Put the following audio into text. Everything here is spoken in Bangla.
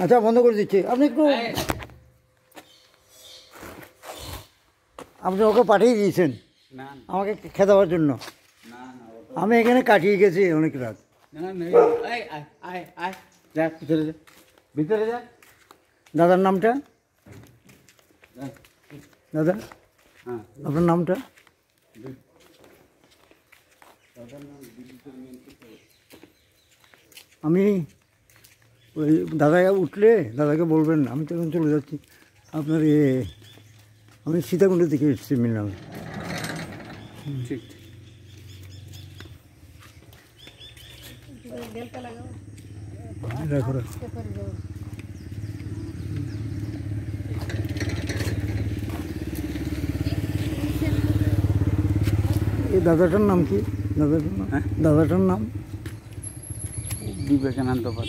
আচ্ছা বন্ধ করে দিচ্ছি, আপনি একটু আপনি ওকে পাঠিয়ে দিয়েছেন আমাকে খেতে দেওয়ার জন্য। আমি এখানে কাটিয়ে গেছি অনেক রাত। ভিতরে যা। দাদার নামটা? দাদা আপনার নামটা? আমি ওই দাদা উঠলে দাদাকে বলবেন আমি তো এখন চলে যাচ্ছি আপনার আমি সীতাকুণ্ড থেকে এসেছি মিললাম। ঠিক রাখো। এই দাদাটার নাম কি? দাদাটার নাম বিবেকানন্দ পাল।